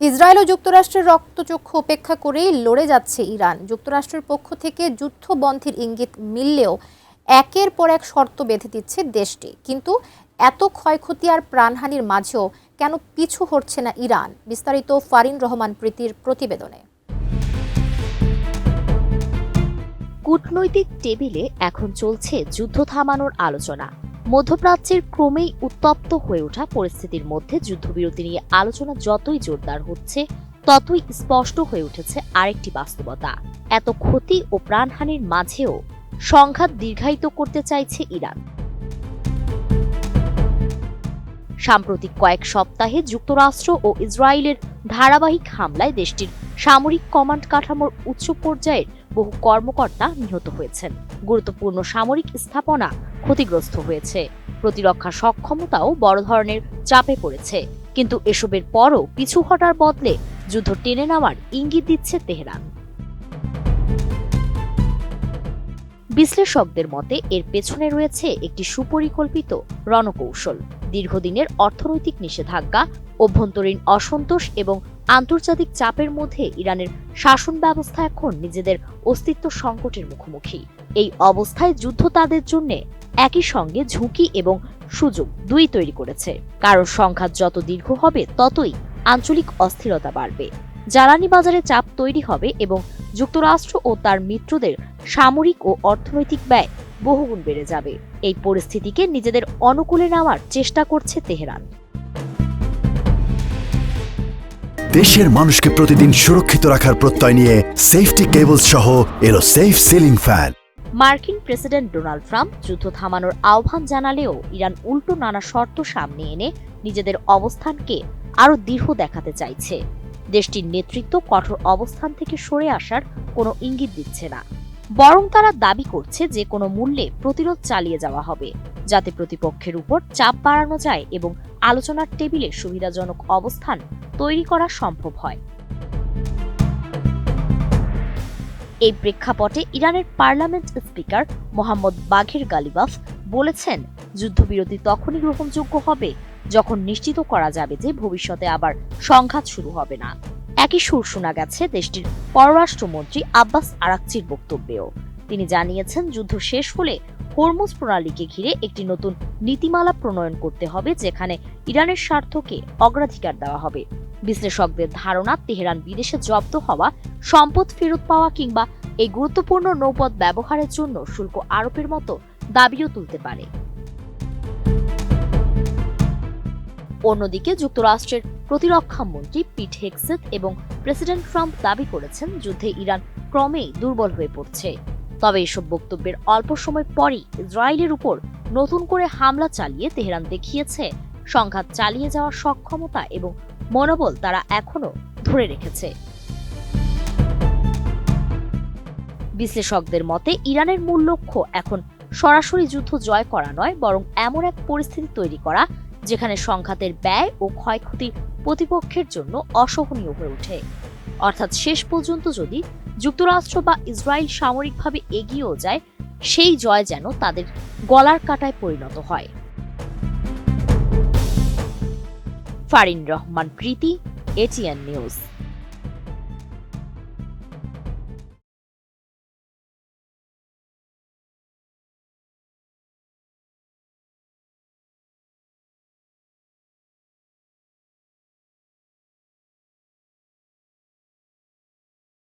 Israel ও যুক্তরাষ্ট্রের রক্তচক্ষু উপেক্ষা করেই লড়ে যাচ্ছে ইরান। যুক্তরাষ্ট্রের পক্ষ থেকে যুদ্ধ বন্ধের ইঙ্গিত মিললেও একের পর এক শর্ত বেঁধে দিচ্ছে দেশটি। কিন্তু এত ক্ষয়ক্ষতি আর প্রাণহানির মাঝেও কেন পিছু হটছে না ইরান? বিস্তারিত ফারিন রহমান প্রীতির প্রতিবেদনে। কূটনৈতিক টেবিলে এখন চলছে যুদ্ধ থামানোর আলোচনা। মধ্যপ্রাচ্যের ক্রমেই উত্তপ্ত হয়ে ওঠা পরিস্থিতির মধ্যে যুদ্ধবিরতি নিয়ে আলোচনা যতই জোরদার হচ্ছে, ততই স্পষ্ট হয়ে উঠেছে আরেকটি বাস্তবতা। এত ক্ষতি ও প্রাণহানির মাঝেও সংঘাত দীর্ঘায়িত করতে চাইছে ইরান। সাম্প্রতিক কয়েক সপ্তাহে যুক্তরাষ্ট্র ও ইসরায়েলের ধারাবাহিক হামলায় দেশটির সামরিক কমান্ড কাঠামোর উচ্চ পর্যায়ের বহু কর্মকর্তা নিহত হয়েছেন। গুরুত্বপূর্ণ সামরিক স্থাপনা ক্ষতিগ্রস্ত হয়েছে। প্রতিরক্ষা সক্ষমতাও বড় ধরনের চাপে পড়েছে। কিন্তু এসবের পরও পিছু হটার বদলে যুদ্ধ টেনে নেওয়ার ইঙ্গিত দিচ্ছে তেহরান। বিশ্লেষকদের মতে এর পেছনে রয়েছে একটি সুপরিকল্পিত রণকৌশল। দীর্ঘদিনের অর্থনৈতিক নিষেধাজ্ঞা, অভ্যন্তরীণ অসন্তোষ এবং আন্তর্জাতিক চাপের মধ্যে ইরানের শাসন ব্যবস্থা এখন নিজেদের অস্তিত্ব সংকটের মুখোমুখি। এই অবস্থায় যুদ্ধ তাদের জন্য একই সঙ্গে ঝুঁকি এবং সুযোগ দুই তৈরি করেছে। কারণ সংঘাত যত দীর্ঘ হবে ততই আঞ্চলিক অস্থিরতা বাড়বে, জ্বালানি বাজারে চাপ তৈরি হবে এবং যুক্তরাষ্ট্র ও তার মিত্রদের সামরিক ও অর্থনৈতিক ব্যয় বহুগুণ বেড়ে যাবে। এই পরিস্থিতিকে নিজেদের অনুকূলে নেওয়ার চেষ্টা করছে তেহরান। দেশের মানুষকে প্রতিদিন সুরক্ষিত রাখার প্রত্যয় নিয়ে সেফটি কেবলস সহ এলো সেফ সিলিং ফ্যান। মার্কিন প্রেসিডেন্ট ডোনাল্ড ট্রাম্প যুদ্ধ থামানোর আহ্বান জানালেও ইরান উল্টো নানা শর্ত সামনে এনে নিজেদের অবস্থানকে আরও দৃঢ় দেখাতে চাইছে। দেশটির নেতৃত্ব কঠোর অবস্থান থেকে সরে আসার কোনো ইঙ্গিত দিচ্ছে না, বরং তারা দাবি করছে যে কোনো মূল্যে প্রতিরোধ চালিয়ে যাওয়া হবে, যাতে প্রতিপক্ষের উপর চাপ বাড়ানো যায় এবং আলোচনার টেবিলে সুবিধাজনক অবস্থান তৈরি করা সম্ভব হয়। এই প্রেক্ষাপটে ইরানের পার্লামেন্ট স্পিকার মোহাম্মদ বাঘের গালিবাফ বলেছেন, যুদ্ধবিরতি তখনই গ্রহণযোগ্য হবে যখন নিশ্চিত করা যাবে যে ভবিষ্যতে আবার সংঘাত শুরু হবে না। একই সুর শোনা গেছে দেশটির পররাষ্ট্রমন্ত্রী আব্বাস আরাকচির বক্তব্যেও। তিনি জানিয়েছেন, যুদ্ধ শেষ হলে হরমুজ প্রণালীকে ঘিরে একটি নতুন নীতিমালা প্রণয়ন করতে হবে, যেখানে ইরানের স্বার্থকে অগ্রাধিকার দেওয়া হবে। বিশ্লেষকদের ধারণা, তেহরান বিদেশে জব্দ হওয়া সম্পদ ফেরত পাওয়া কিংবা এই গুরুত্বপূর্ণ নৌপথ ব্যবহারের জন্য শুল্ক আরোপের মতো দাবিও তুলতে পারে। অন্যদিকে যুক্তরাষ্ট্রের প্রতিরক্ষা মন্ত্রী পিট হেগসেথ এবং প্রেসিডেন্ট ট্রাম্প দাবি করেছেন, যুদ্ধে ইরান ক্রমেই দুর্বল হয়ে পড়ছে। তবে এসব বক্তব্যের অল্প সময় পরই ইসরায়েলের উপর নতুন করে হামলা চালিয়ে তেহরান দেখিয়েছে সংঘাত চালিয়ে যাওয়ার সক্ষমতা এবং মনোবল তারা এখনো ধরে রেখেছে। বিশ্লেষকদের মতে ইরানের মূল লক্ষ্য এখন সরাসরি যুদ্ধ জয় করা নয়, বরং এমন এক পরিস্থিতি তৈরি করা যেখানে সংঘাতের ব্যয় ও ক্ষয়ক্ষতি প্রতিপক্ষের জন্য অসহনীয় হয়ে ওঠে। অর্থাৎ শেষ পর্যন্ত যদি যুক্তরাষ্ট্র বা ইসরায়েল সামরিকভাবে এগিয়েও যায়, সেই জয় যেন তাদের গলার কাঁটায় পরিণত হয়। ফারিন রহমান প্রীতি, এটিএন নিউজ।